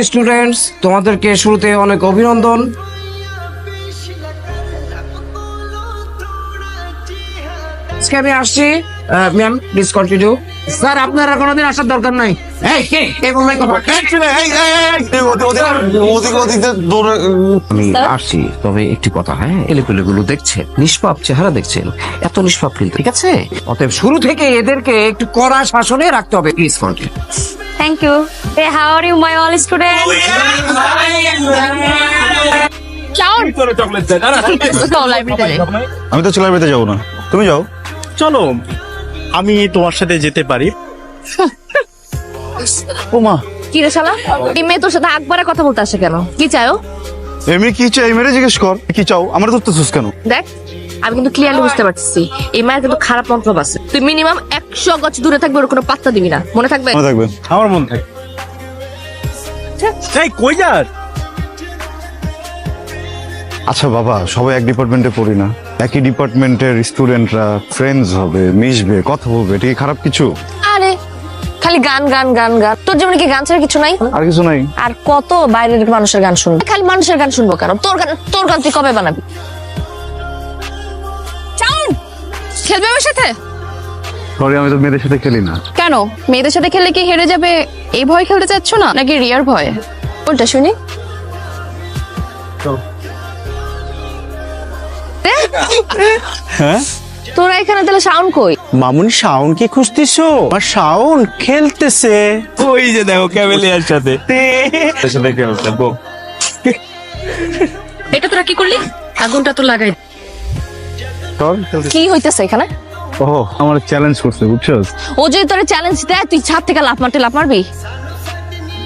Students, তোমাদেরকে শুরুতে অনেক অভিনন্দন। আজকে আমি আসছি। Ma'am please continue. স্যার আপনারা কোনোদিন আসার দরকার নাই। আমি আসছি, তবে একটি কথা, হ্যাঁ, এলেগুলো দেখছেন, নিষ্পাপ চেহারা দেখছেন, এত নিষ্পাপ কিন্তু, ঠিক আছে? অতএব শুরু থেকে এদেরকে একটু কড়া শাসনে রাখতে হবে। Please continue. Thank you. Hey, how are you, my all students? Shaun, go library. আমি তো লাইব্রেরিতে যাবো না, তুমি যাও। চলো আমি তোমার সাথে যেতে পারি। ও মা, কি রে শালা? এই মেয়ে তোর সাথে আকবারে কথা বলতে আসে কেন? কি চাও? এমনি কি চাই মেরে জিজ্ঞেস কর, কি চাও? আমার ধরতেছিস কেন? দেখ, আমি কিন্তু ক্লিয়ারলি বুঝতে পারছি এই মায়ের কিন্তু খারাপ মন্তব্য আছে। তুই মিনিমাম 100 গজ দূরে থাকবে, ওর কোনো পাত্তা দিবি না, মনে থাকবে? মনে থাকবে। আমার মন থাকে। এই কই যাস? আচ্ছা বাবা, সবাই এক ডিপার্টমেন্টে পড়ি না? একই ডিপার্টমেন্টের স্টুডেন্টরা ফ্রেন্ডস হবে, মিশবে, কথা বলবে, এটা কি খারাপ কিছু? আরে খালি গান গান গান গান, তোর জীবনে কি গান ছাড়া কিছু নাই? আর কিছু নাই। আর কত বাইরের মানুষের গান শুনবো? খালি মানুষের গান শুনবো কেন? তোর গান তুই কবে বানাবি? চাউন খেলবে আমার সাথে? সরি, আমি তো মেয়েদের সাথে খেলি না। কেন? মেয়েদের সাথে খেললে কি হেরে যাবে এই ভয় খেলতে চাচ্ছ না, নাকি রিয়ার ভয়? কোনটা শুনি? হ্যাঁ তোরা এখানে তাহলে সাউন্ড কই? মামুনি, শাওন কি খুঁজতেছো? আর শাওন খেলতেছে ওই যে দেখো ক্যামেলিয়ার সাথে। এটা তোরা কি করলি? আগুনটা তো লাগাই। কি হইতেছে এখানে? ও, আমার চ্যালেঞ্জ করছে, বুঝছস? ও যদি তোরে চ্যালেঞ্জ দেয়, তুই ছাদ থেকে লাফ মারবি?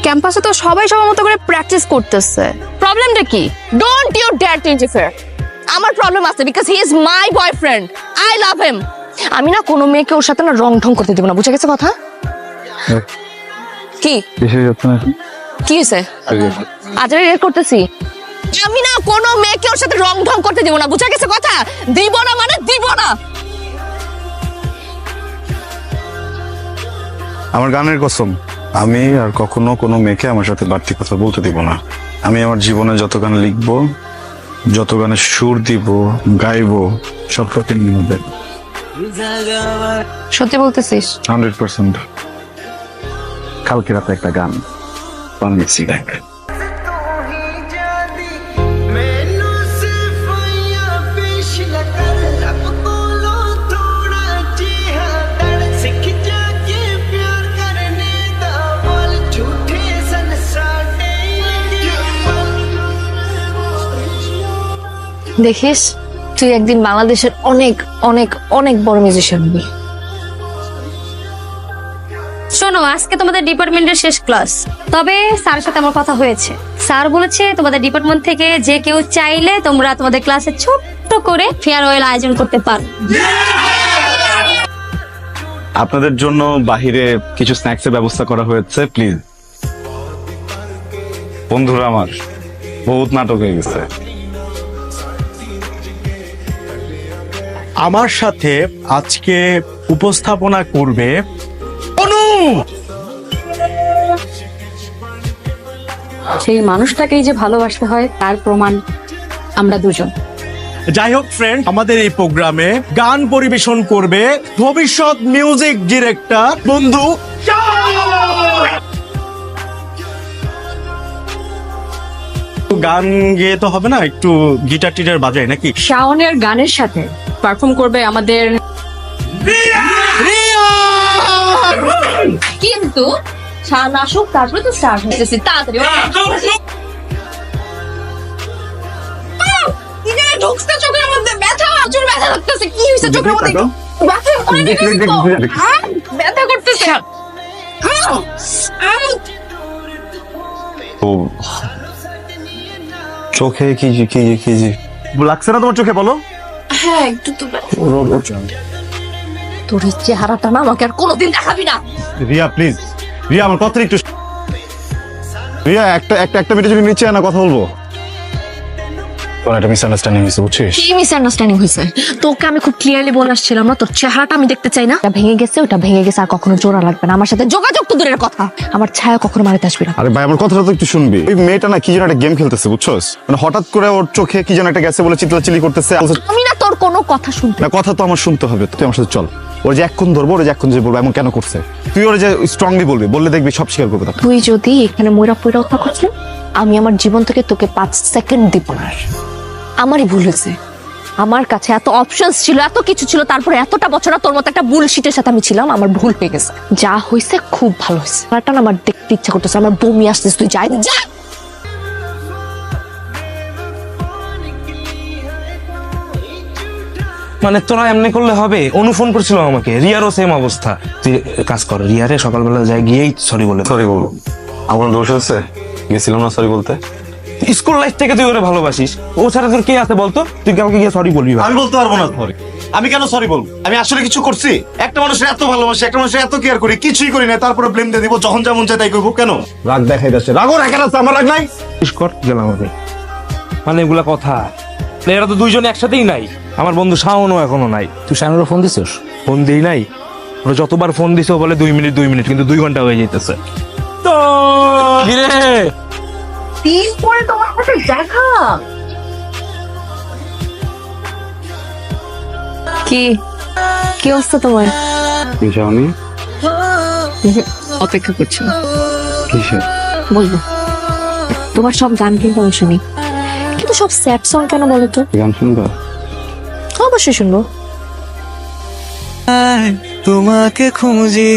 ক্যাম্পাসে তো সবাই সবার মতো করে প্র্যাকটিস করতেছে। প্রবলেমটা কি? Don't you dare to interfere. আমার প্রবলেম আছে, because he is my boyfriend, I love him. আমি না কোনো মেয়েকে ওর সাথে না রং ঢং করতে দেব না, বুঝে গেছে কথা? কি কিসের যাচ্ছে না? কি হয়েছে? আজ রেড করতেছি। আমি না কোনো মেয়েকে ওর সাথে রং ঢং করতে দেব না, বুঝে গেছে কথা? দিব না মানে দিব না। আমার গানের কসম, আমি আর কখনো কোনো মেয়েকে আমার সাথে বাড়তি কথা বলতে দিব না। আমি আমার জীবনে যত গান লিখবো, যত গানে সুর দিব, গাইবো, সব প্রতিদিন হবে। সত্যি বলতেছিস? 100%। কালকে রাতে একটা গান বানিয়েছি, দেখ। দেখিস, তুই একদিন বাংলাদেশের অনেক অনেক অনেক বড় মিউজিশিয়ান হবি। শোনো, আজকে তোমাদের ডিপার্টমেন্টের শেষ ক্লাস, তবে স্যারের সাথে আমার কথা হয়েছে। স্যার বলেছে তোমাদের ডিপার্টমেন্ট থেকে যে কেউ চাইলে তোমরা তোমাদের ক্লাসে ছোট্ট করে ফেয়ারওয়েল আয়োজন করতে পারো। আপনাদের জন্য বাহিরে কিছু স্ন্যাক্সের ব্যবস্থা করা হয়েছে, প্লিজ। বন্ধুরা আমার বহুত নাটক হয়ে গেছে। আমার সাথে আজকে উপস্থাপনা করবে অনু। সেই মানুষটাকেই যে ভালোবাসতে হয় তার প্রমাণ আমরা দুজন। যাই হোক ফ্রেন্ড, আমাদের এই প্রোগ্রামে গান পরিবেশন করবে ভবিষ্যৎ মিউজিক ডিরেক্টর বন্ধু গান গেয়ে তো হবে না, একটু গিটার টিটার বাজায় নাকি? শাওনের গানের সাথে পারফর্ম করবে আমাদের কিন্তু শান আসুক, তারপরে তো স্টার্ট হইতেছি। তাড়াতাড়ি ঢুকছে চোখের মধ্যে, ব্যথা, প্রচুর ব্যথা লাগতেছে। কি হয়েছে চোখের মধ্যে? ব্যথা অনেক ব্যথা করতেছে। ও, চোখে কি লাগছে না তোমার? চোখে বলো। হ্যাঁ, একটু তো তোর এই চেহারাটা না আমাকে আর কোনোদিন দেখাবি না। রিয়া প্লিজ, রিয়া আমার কথা একটু। রিয়া একটা মিনিট যদি নিচে না কথা বলবো। তোর একটা মিসআন্ডারস্ট্যান্ডিং হয়েছে বুঝছিস? কি মিসআন্ডারস্ট্যান্ডিং হয়েছে? তোকে আমি খুব ক্লিয়ারলি বলে আসছিলাম না, তোর চেহারাটা আমি দেখতে চাই না। ওটা ভেঙে গেছে, ওটা ভেঙে গেছে, আর কখনো জোড়া লাগবে না। আমার সাথে যোগাযোগ তো দূরের কথা, আমার ছায়া কখনো মারিতে আসবি না। আরে ভাই আমার কথাটা তো একটু শুনবি। ওই মেয়েটা না কি যেন একটা গেম খেলতেছে বুঝছস, মানে হঠাৎ করে ওর চোখে কি যেন একটা গেছে বলে চিল্লাচিল্লি করতেছে। আমি না তোর কোনো কথা শুনতে। না কথা তো আমার শুনতে হবে, তুই আমার সাথে চল। ওর যে এক্ষুন ধরবো, ওর যে এক্ষুন যে বলবো এমন কেন করছে, তুই ওর যে স্ট্রংলি বলবি, বললে দেখবি সব স্বীকার করবে তখন। তুই যদি এখানে ময়রা পয়রা কথা করছিস, আমি আমার জীবন থেকে তোকে 5 সেকেন্ড দিব না। আমারই ভুল হয়েছে, আমার কাছে এত অপশনস ছিল, এত কিছু ছিল, তারপরে এতটা বছর তোর মতো একটা বুলশিটের সাথে আমি ছিলাম। আমার ভুল হয়ে গেছে, যা হয়েছে খুব ভালো হয়েছে। ব্যাপারটা না আমার দেখতে ইচ্ছা করতেছে, আমার বমি আসতেছে। তুই যাই যা। মানে তোরা এমনি করলে হবে? অনু ফোন করছিল আমাকে, রিয়ারও সেম অবস্থা। তুই কাজ কর, রিয়ারে সকালবেলা যাই গিয়েই সরি বলে। সরি বলবো? আমার দোষ আছে, গেছিলাম না সরি বলতে। স্কুল লাইফ থেকে তুই ওরে ভালোবাসিস, ও ছাড়া তোর কে আছে বলতো? তুই কাউকে গিয়ে সরি বলবি? আমি বলতে পারবো না সরি। আমি কেন সরি বলবো? আমি আসলে কিছু করছি? একটা মানুষের এত ভালোবাসি, একটা মানুষের এত কেয়ার করি, কিছুই করি না, তারপরে ব্লেম দিয়ে দিব, যখন যেমন চাই তাই করবো। কেন রাগ দেখাই যাচ্ছে, রাগও রাখেন আছে, আমার রাগ নাই। কর গেলাম আমি। মানে এগুলা কথা, এরা তো দুইজন একসাথেই নাই। আমার বন্ধু শাওনও এখনো নাই। তুই শানুরও ফোন দিছিস? ফোন দিই নাই, ওরা যতবার ফোন দিছে ও বলে 2 মিনিট 2 মিনিট, কিন্তু 2 ঘন্টা হয়ে যাইতেছে। তো কিরে দিন পরে তোমার সাথে দেখা। কি কি অবস্থা তোমার? যাওনি? অপেক্ষা করছি, কিসে? বলবো। তোমার সব গান কিন্তু আমি শুনি, কিন্তু সব স্যাড সং কেন বলো তো? গান শুনবা? অবশ্যই শুনবো। তোমাকে খুঁজি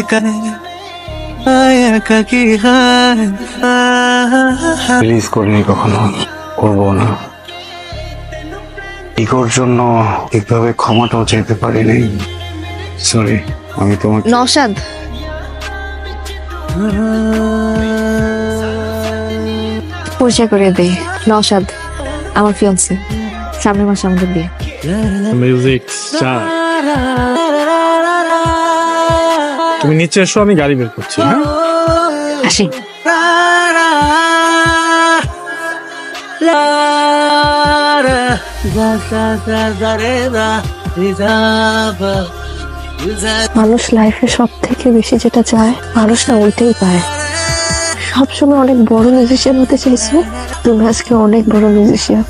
রিলিজ করিনি কখনো, করবো না। ইগোর জন্য ঠিকভাবে ক্ষমাটাও চাইতে পারিনি, সরি। আমি তোমাকে নওশাদ, পরিচয় করে দেই। নওশাদ আমার ফিয়ান্সে, সামনের মাসে আমাদের বিয়ে। মিউজিক স্টার, তুমি নিচে এসো, আমি গাড়ি বের করছি। হ্যাঁ আসি। মানুষ লাইফে সব থেকে বেশি যেটা চায়, মানুষ না ওইটাই পায়। সবসময় অনেক বড় মিউজিশিয়ান হতে চাইছো, তুমি আজকে অনেক বড় মিউজিশিয়ান।